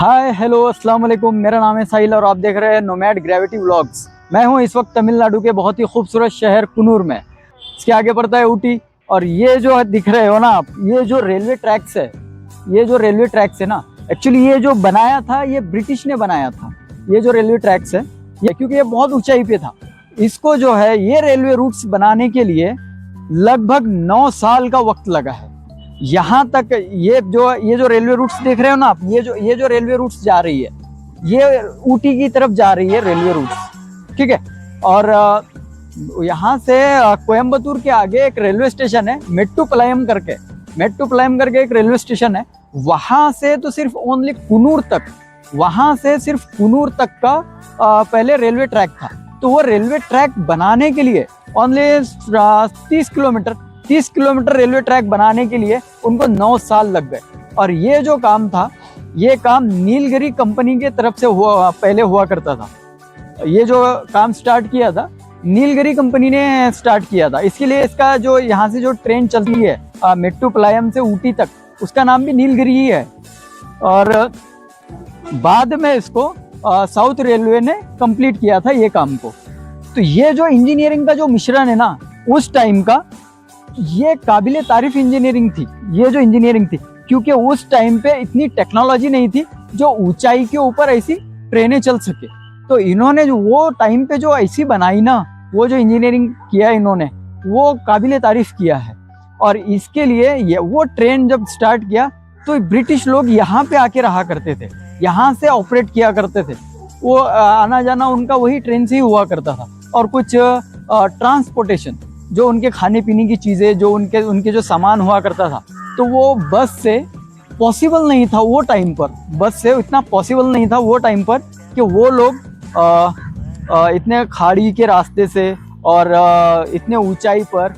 Hi hello अस्सलाम वालेकुम। मेरा नाम है साहिल और आप देख रहे हैं नोमैड ग्रेविटी व्लॉग्स। मैं हूं इस वक्त तमिलनाडु के बहुत ही खूबसूरत शहर कुन्नूर में। इसके आगे पड़ता है ऊटी। और ये जो दिख रहे हो ना आप, ये जो रेलवे ट्रैक्स है, ये जो रेलवे ट्रैक्स है ना, एक्चुअली ये जो बनाया था ये ब्रिटिश ने बनाया था। ये जो रेलवे ट्रैक्स है ये, क्योंकि ये बहुत ऊंचाई पे था, इसको जो है ये रेलवे रूट्स बनाने के लिए लगभग 9 साल का वक्त लगा है। यहाँ तक ये जो रेलवे रूट्स देख रहे हो ना आप, ये जो रेलवे रूट्स जा रही है, ये ऊटी की तरफ जा रही है रेलवे रूट्स, ठीक है। और यहाँ से कोयम्बतूर के आगे एक रेलवे स्टेशन है मेट्टुपालयम करके एक रेलवे स्टेशन है। वहां से तो सिर्फ ओनली कुन्नूर तक, वहां से सिर्फ कुन्नूर तक का पहले रेलवे ट्रैक था। तो वो रेलवे ट्रैक बनाने के लिए ओनली 30 किलोमीटर रेलवे ट्रैक बनाने के लिए उनको 9 साल लग गए। और ये जो काम था, ये काम नीलगिरी कंपनी के तरफ से पहले हुआ करता था। ये जो काम स्टार्ट किया था नीलगिरी कंपनी ने स्टार्ट किया था। इसके लिए इसका जो यहाँ से जो ट्रेन चलती है मेट्टुपालयम से ऊटी तक, उसका नाम भी नीलगिरी ही है। और बाद में इसको साउथ रेलवे ने कंप्लीट किया था ये काम को। तो ये जो इंजीनियरिंग का जो मिश्रण है ना उस टाइम का, ये काबिले तारीफ इंजीनियरिंग थी। ये जो इंजीनियरिंग थी, क्योंकि उस टाइम पे इतनी टेक्नोलॉजी नहीं थी जो ऊंचाई के ऊपर ऐसी ट्रेनें चल सके। तो इन्होंने जो वो टाइम पे जो ऐसी बनाई ना, वो जो इंजीनियरिंग किया इन्होंने, वो काबिले तारीफ किया है। और इसके लिए ये वो ट्रेन जब स्टार्ट किया तो ब्रिटिश लोग यहाँ पे आके रहा करते थे, यहाँ से ऑपरेट किया करते थे। वो आना जाना उनका वही ट्रेन से ही हुआ करता था। और कुछ ट्रांसपोर्टेशन, जो उनके खाने पीने की चीज़ें, जो उनके जो सामान हुआ करता था, तो वो बस से पॉसिबल नहीं था वो टाइम पर। बस से इतना पॉसिबल नहीं था वो टाइम पर कि वो लोग इतने खाड़ी के रास्ते से और इतने ऊंचाई पर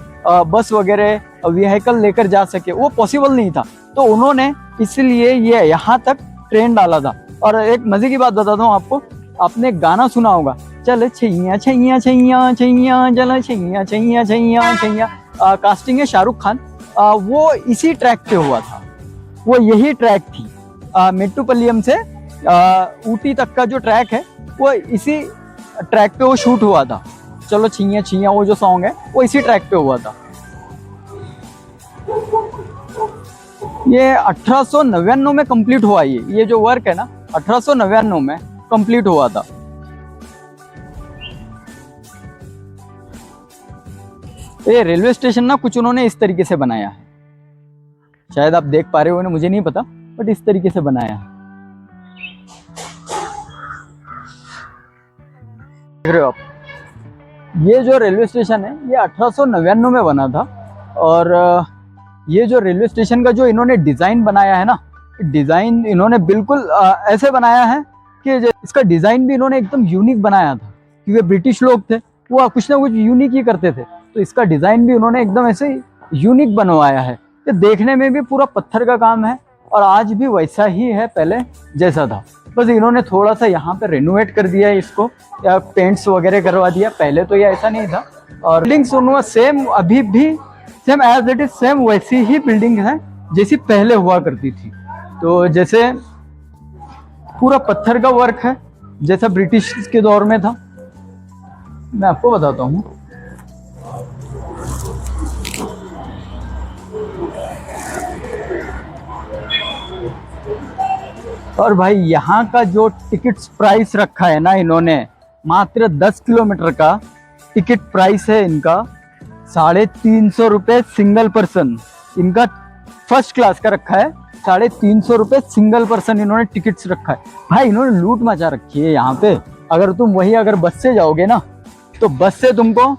बस वगैरह व्हीकल लेकर जा सके, वो पॉसिबल नहीं था। तो उन्होंने इसलिए ये यहाँ तक ट्रेन डाला था। और एक मजे की बात बताता हूँ आपको, आपने गाना सुना होगा, चल छैया छैया छैया छैया चल छैया छैया छैया छैया, कास्टिंग है शाहरुख खान। वो इसी ट्रैक पे हुआ था, वो यही ट्रैक थी। मेट्टुपालयम से ऊटी तक का जो ट्रैक है वो इसी ट्रैक पे वो शूट हुआ था। चलो छैया छैया वो जो सॉन्ग है वो इसी ट्रैक पे हुआ था। ये 1899 में कंप्लीट हुआ। ये जो वर्क है ना 1899 में कंप्लीट हुआ था। ये रेलवे स्टेशन ना कुछ उन्होंने इस तरीके से बनाया है, शायद आप देख पा रहे हो, मुझे नहीं पता, बट इस तरीके से बनाया है। देख रहे हो आप, ये जो रेलवे स्टेशन है ये 1899 में बना था। और ये जो रेलवे स्टेशन का जो इन्होंने डिज़ाइन बनाया है ना, डिज़ाइन इन्होंने बिल्कुल ऐसे बनाया है कि इसका डिज़ाइन भी इन्होंने एकदम यूनिक बनाया था, क्योंकि ब्रिटिश लोग थे, वो कुछ ना कुछ यूनिक ही करते थे। तो इसका डिज़ाइन भी उन्होंने एकदम ऐसे यूनिक बनवाया है। तो देखने में भी पूरा पत्थर का काम है और आज भी वैसा ही है पहले जैसा था। बस इन्होंने थोड़ा सा यहाँ पे रेनोवेट कर दिया है इसको, या पेंट्स वगैरह करवा दिया। पहले तो ये ऐसा नहीं था। और बिल्डिंग्स उन्होंने सेम, अभी भी same as it is same वैसी ही बिल्डिंग है जैसी पहले हुआ करती थी। तो जैसे पूरा पत्थर का वर्क है जैसा ब्रिटिश के दौर में था। मैं आपको बताता हूँ। और भाई यहाँ का जो टिकट्स प्राइस रखा है ना इन्होंने, मात्र 10 किलोमीटर का टिकट प्राइस है इनका 350 रुपये सिंगल पर्सन। इनका फर्स्ट क्लास का रखा है 350 रुपये सिंगल पर्सन, इन्होंने टिकट्स रखा है। भाई इन्होंने लूट मचा रखी है यहाँ पे। अगर तुम अगर बस से जाओगे ना, तो बस से तुमको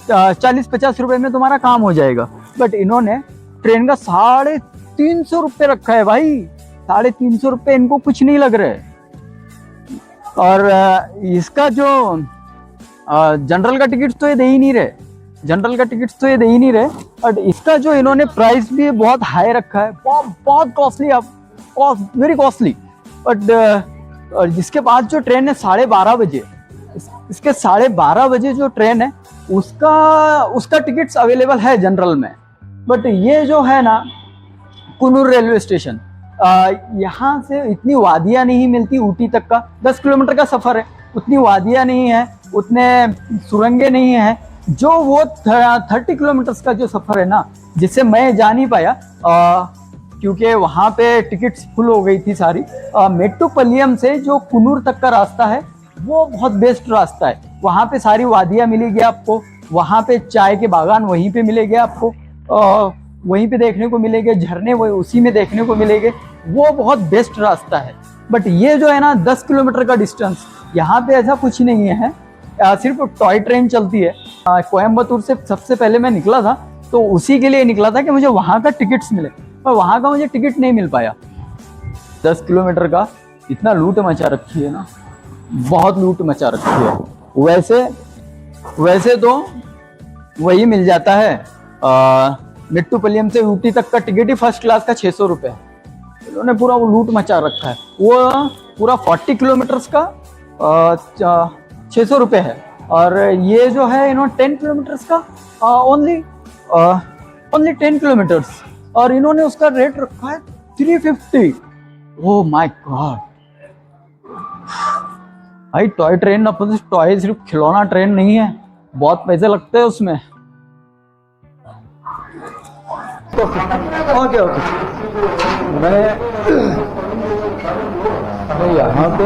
40-50 रुपये में तुम्हारा काम हो जाएगा। बट इन्होंने ट्रेन का 350 रुपये रखा है भाई। 350 रुपये इनको कुछ नहीं लग रहा है। और इसका जो जनरल का टिकट तो ये दे ही नहीं रहे, बट इसका जो इन्होंने प्राइस भी बहुत हाई रखा है, बहुत कॉस्टली, वेरी कॉस्टली। बट और जिसके बाद जो ट्रेन है 12:30 बजे, इसके 12:30 बजे जो ट्रेन है उसका टिकट्स अवेलेबल है जनरल में। बट ये जो है ना कुन्नूर रेलवे स्टेशन, यहाँ से इतनी वादियाँ नहीं मिलती ऊटी तक का, 10 किलोमीटर का सफ़र है, उतनी वादियाँ नहीं है, उतने सुरंगें नहीं है। जो वो 30 किलोमीटर्स का जो सफ़र है ना, जिससे मैं जा नहीं पाया क्योंकि वहाँ पे टिकट्स फुल हो गई थी सारी। मेट्टुपल्लियम से जो कुन्नूर तक का रास्ता है वो बहुत बेस्ट रास्ता है। वहाँ पे सारी वादियाँ मिलेगी आपको, वहाँ पे चाय के बागान वहीं पे मिलेंगे आपको, वहीं पे देखने को मिलेंगे, झरने वो उसी में देखने को मिलेंगे। वो बहुत बेस्ट रास्ता है। बट ये जो है ना 10 किलोमीटर का डिस्टेंस, यहाँ पे ऐसा कुछ नहीं है। सिर्फ टॉय ट्रेन चलती है। कोयम्बतूर से सबसे पहले मैं निकला था तो उसी के लिए निकला था कि मुझे वहाँ का टिकट्स मिले, पर वहाँ का मुझे टिकट नहीं मिल पाया। 10 किलोमीटर का इतना लूट मचा रखी है ना, बहुत लूट मचा रखी है। वैसे तो वही मिल जाता है, मेट्टुपल्लियम से ऊटी तक का टिकट ही फर्स्ट क्लास का 600 रुपये। इन्होंने पूरा वो लूट मचा रखा है। वो पूरा 40 किलोमीटर्स का 600 रुपये है, और ये जो है इन्होंने 10 किलोमीटर्स का ओनली 10 किलोमीटर्स, और इन्होंने उसका रेट रखा है 350। ओह माय गॉड भाई, टॉय ट्रेन अपन टॉय सिर्फ खिलौना ट्रेन नहीं है, बहुत पैसे लगते हैं उसमें। ओके मैं यहाँ पे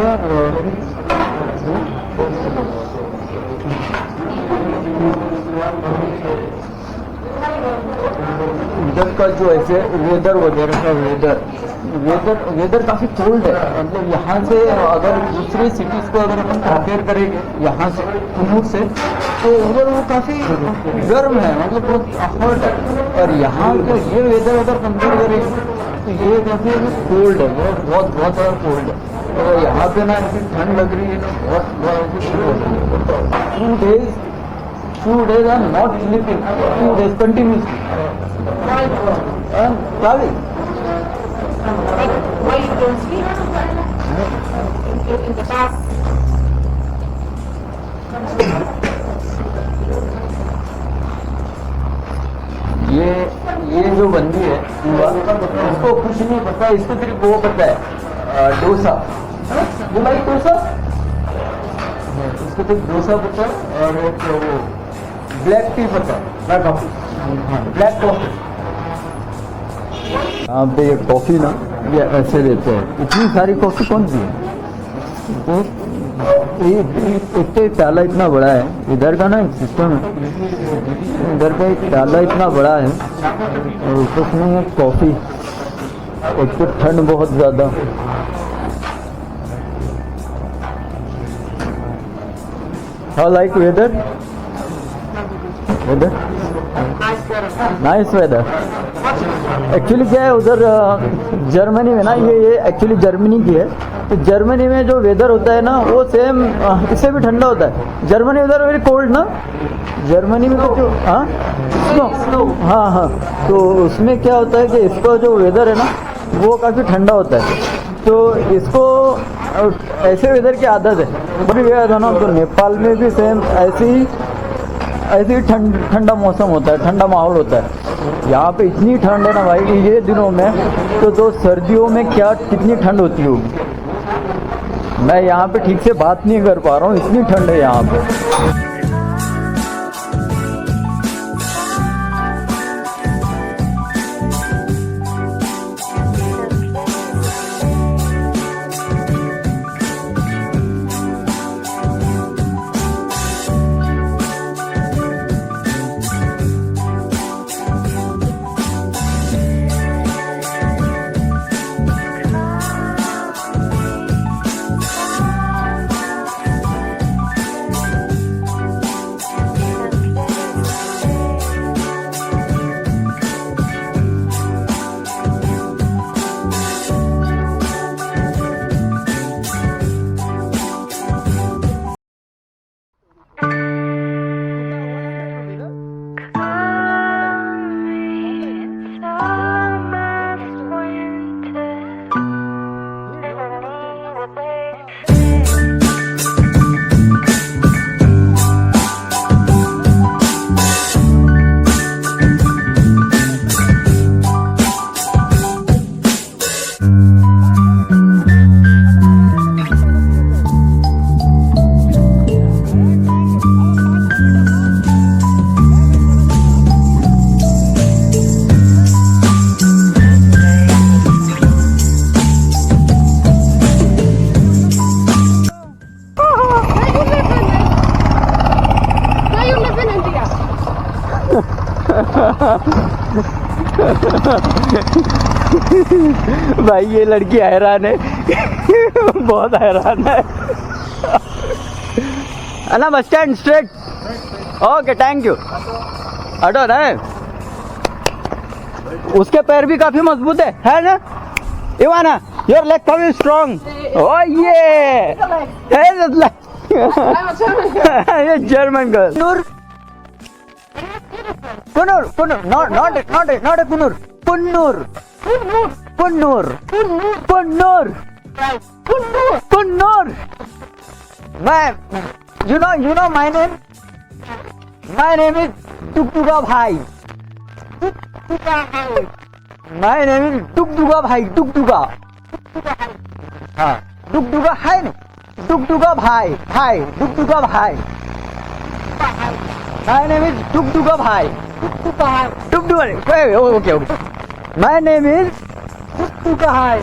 इधर का जो ऐसे वेदर वगैरह का वेदर काफ़ी कोल्ड है। मतलब यहाँ से अगर दूसरी सिटीज़ को अगर अपन कंपेयर करेंगे यहाँ से कुन्नूर से, तो उधर वो काफ़ी गर्म है, मतलब बहुत हॉट है। और यहाँ जो ये वेदर अगर कंपेयर करेंगे तो ये काफ़ी कोल्ड है, बहुत ज़्यादा कोल्ड है। तो यहाँ पे ना ऐसी ठंड लग रही है ना, बहुत 2 days I'm not sleeping, 2 days continuously. I'm traveling. Why you don't sleep? In the past. ये जो बंदी है उसको कुछ नहीं पता, इसको सिर्फ वो पता है डोसा। वो भाई डोसा, उसको तो डोसा पता है, और एक वो ब्लैक टी पता है, ब्लैक कॉफी। यहाँ पे ये कॉफ़ी ना ये ऐसे देते हैं। इतनी सारी कॉफ़ी कौन सी है? तो एक तो प्याला इतना बड़ा है, इधर का ना एक सिस्टम है, इधर का एक प्याला इतना बड़ा है, और ऊपर में ये कॉफ़ी। एक तो ठंड बहुत ज़्यादा। How like weather? Nice weather. Actually क्या है उधर जर्मनी में ना, ये एक्चुअली जर्मनी की है, तो जर्मनी में जो वेदर होता है ना वो सेम इससे भी ठंडा होता है। जर्मनी उधर वेरी कोल्ड ना, जर्मनी में तो हाँ स्नो, हाँ, तो उसमें क्या होता है कि इसका जो वेदर है ना वो काफ़ी ठंडा होता है। तो इसको ऐसे वेदर की आदत है। अभी गया था ना तो नेपाल में भी सेम ऐसी ठंडा मौसम होता है, ठंडा माहौल होता है। यहाँ पे इतनी ठंड है ना भाई कि ये दिनों में तो सर्दियों में क्या कितनी ठंड होती होगी। मैं यहाँ पे ठीक से बात नहीं कर पा रहा हूँ, इतनी ठंड है यहाँ पे। भाई ये लड़की हैरान है। बहुत हैरान है। ना बस stand straight. Okay thank you. Auto ना है? उसके पैर भी काफी मजबूत है ना इवाना? योर लेग काफी स्ट्रॉन्ग। ओह ये ये German girl. Coonoor Coonoor not a Coonoor Coonoor Coonoor Coonoor Coonoor. मैं you know my name is Tuktuka भाई। My name is टुकटुका भाई। टुकटुका हाँ टुकटुका है ना? टुकटुका भाई भाई टुकटुका भाई। My name is टुकटुका भाई। Tuktuka okay okay. My name is Tuktuka भाई।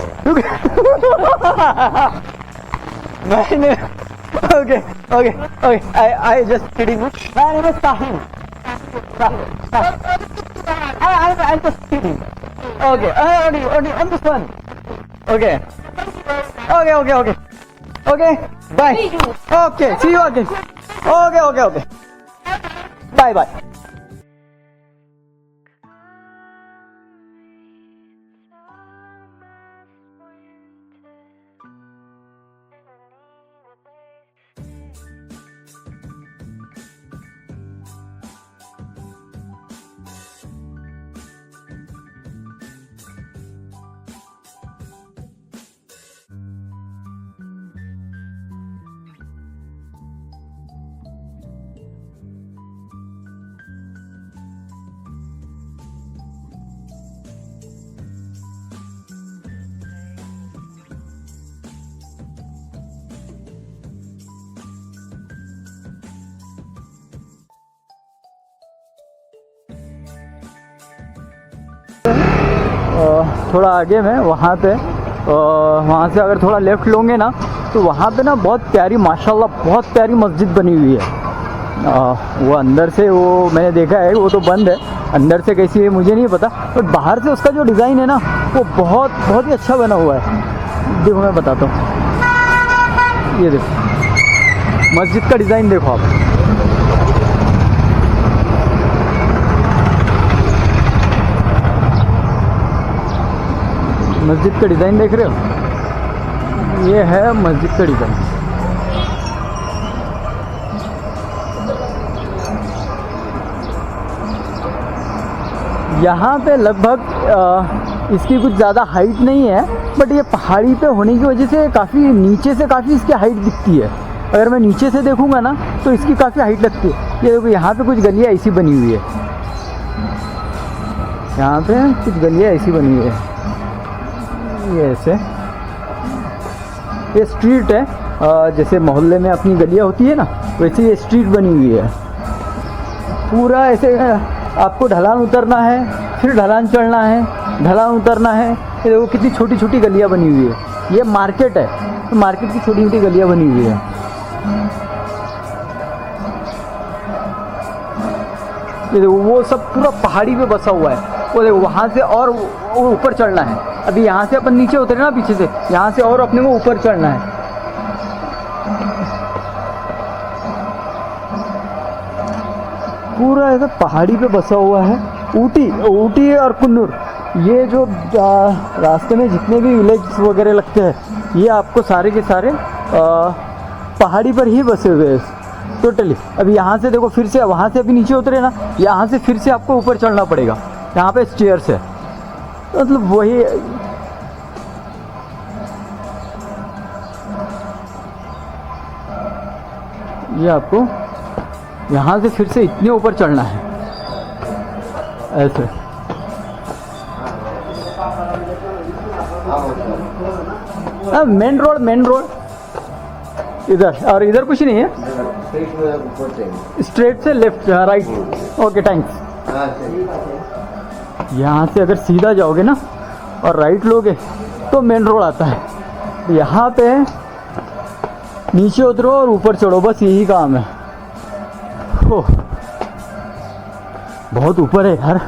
My name okay I just kidding. My name is Sahil. I'm just kidding. Okay on this one. Okay bye. Okay see you again. Okay bye. थोड़ा आगे में वहाँ पे वहाँ से अगर थोड़ा लेफ़्ट लोगे ना तो वहाँ पे ना बहुत प्यारी माशाल्लाह बहुत प्यारी मस्जिद बनी हुई है। वो अंदर से वो मैंने देखा है वो तो बंद है, अंदर से कैसी है मुझे नहीं पता, बट बाहर से उसका जो डिज़ाइन है ना वो बहुत ही अच्छा बना हुआ है। देखो मैं बताता हूँ, ये देखो मस्जिद का डिज़ाइन देखो आप। मस्जिद का डिज़ाइन देख रहे हो? ये है मस्जिद का डिज़ाइन। यहाँ पे लगभग इसकी कुछ ज़्यादा हाइट नहीं है, बट ये पहाड़ी पे होने की वजह से काफ़ी नीचे से काफ़ी इसकी हाइट दिखती है। अगर मैं नीचे से देखूँगा ना तो इसकी काफ़ी हाइट लगती है। ये देखो यहाँ पे कुछ गलियाँ ऐसी बनी हुई है, यहाँ पे कुछ गलियाँ ऐसी बनी हुई है। ये ऐसे ये स्ट्रीट है, जैसे मोहल्ले में अपनी गलियाँ होती है ना वैसे ये स्ट्रीट बनी हुई है। पूरा ऐसे आपको ढलान उतरना है, फिर ढलान चढ़ना है, ढलान उतरना है। ये देखो कितनी छोटी छोटी गलियाँ बनी हुई है। ये मार्केट है, तो मार्केट की छोटी छोटी गलियाँ बनी हुई है। ये देखो वो सब पूरा पहाड़ी पे बसा हुआ है। वो देखो वहाँ से और ऊपर चढ़ना है। अभी यहाँ से अपन नीचे उतरे ना पीछे से, यहाँ से और अपने को ऊपर चढ़ना है। पूरा ऐसा पहाड़ी पे बसा हुआ है। ऊटी और कुन्नूर, ये जो रास्ते में जितने भी विलेज वगैरह लगते हैं ये आपको सारे के सारे पहाड़ी पर ही बसे हुए हैं टोटली। अभी यहाँ से देखो फिर से वहाँ से अभी नीचे उतरे ना, यहाँ से फिर से आपको ऊपर चढ़ना पड़ेगा। यहाँ पे स्टेयर्स है, मतलब वही ये आपको यहाँ से फिर से इतने ऊपर चढ़ना है ऐसे। मेन रोड इधर, और इधर कुछ नहीं है। स्ट्रेट से लेफ्ट राइट। Okay thanks. यहाँ से अगर सीधा जाओगे ना और राइट लोगे तो मेन रोड आता है। यहाँ पे नीचे उतरो और ऊपर चढ़ो, बस यही काम है। ओह बहुत ऊपर है यार,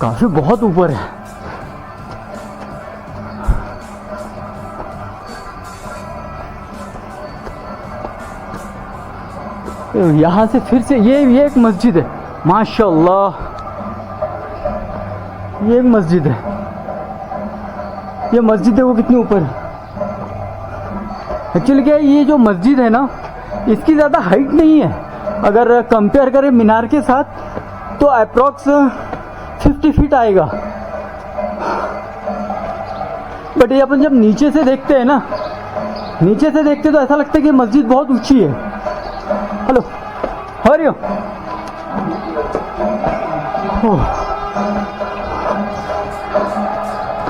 काफ़ी बहुत ऊपर है। यहाँ से फिर से ये एक मस्जिद है, माशाल्लाह, ये एक मस्जिद है। ये मस्जिद है वो कितनी ऊपर है। एक्चुअली क्या है, ये जो मस्जिद है ना, इसकी ज़्यादा हाइट नहीं है। अगर कंपेयर करें मीनार के साथ तो अप्रॉक्स 50 फीट आएगा। बट ये अपन जब नीचे से देखते हैं ना, नीचे से देखते तो ऐसा लगता है कि मस्जिद बहुत ऊंची है। Hello, how are you?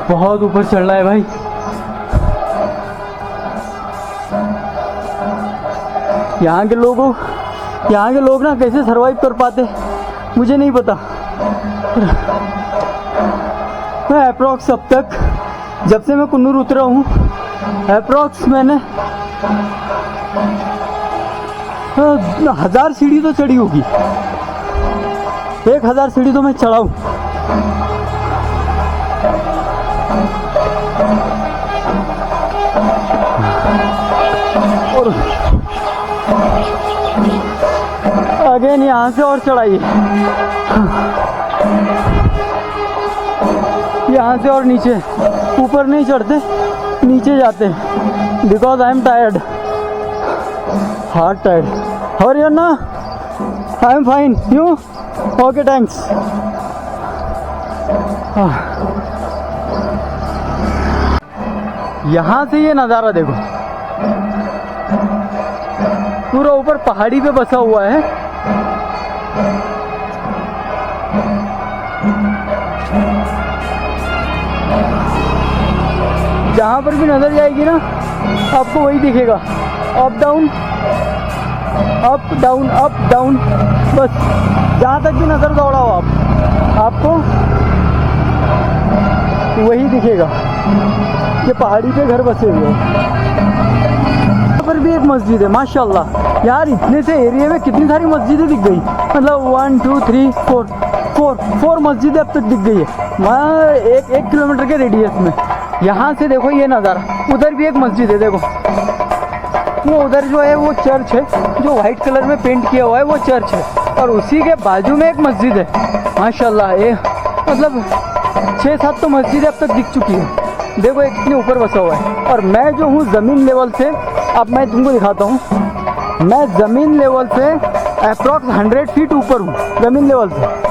बहुत ऊपर चढ़ना है भाई। यहाँ के लोग ना कैसे सरवाइव कर पाते मुझे नहीं पता। मैं अप्रॉक्स अब तक, जब से मैं कुन्नूर उतरा हूँ, अप्रॉक्स मैंने 1000 सीढ़ी तो चढ़ी होगी। 1000 सीढ़ी तो मैं चढ़ा हूँ। और अगेन यहाँ से और चढ़ाई, यहाँ से और नीचे, ऊपर नहीं चढ़ते, नीचे जाते हैं। Because I am tired, heart tired. How are you ना? I am fine, you? Okay, thanks. यहाँ से ये नज़ारा देखो, पूरा ऊपर पहाड़ी पे बसा हुआ है। जहाँ पर भी नजर जाएगी ना, आपको वही दिखेगा, up down up down up down. बस जहाँ तक भी नजर दौड़ाओ आपको वही दिखेगा। ये पहाड़ी पे घर बसे हुए हैं। यहाँ पर भी एक मस्जिद है, माशाल्लाह। यार इतने से एरिया में कितनी सारी मस्जिदें दिख गई, मतलब 1 2 3 4 मस्जिदें अब तक दिख गई है। मैं एक किलोमीटर के रेडियस में। यहाँ से देखो ये नज़ारा, उधर भी एक मस्जिद है, देखो वो उधर जो है वो चर्च है, जो वाइट कलर में पेंट किया हुआ है वो चर्च है। और उसी के बाजू में एक मस्जिद है, माशाल्लाह। ये मतलब 6-7 तो मस्जिदें अब तक दिख चुकी है। देखो ये कितने ऊपर बसा हुआ है। और मैं जो हूँ ज़मीन लेवल से, अब मैं तुमको दिखाता हूँ, मैं ज़मीन लेवल से अप्रॉक्स 100 फीट ऊपर हूँ, ज़मीन लेवल से।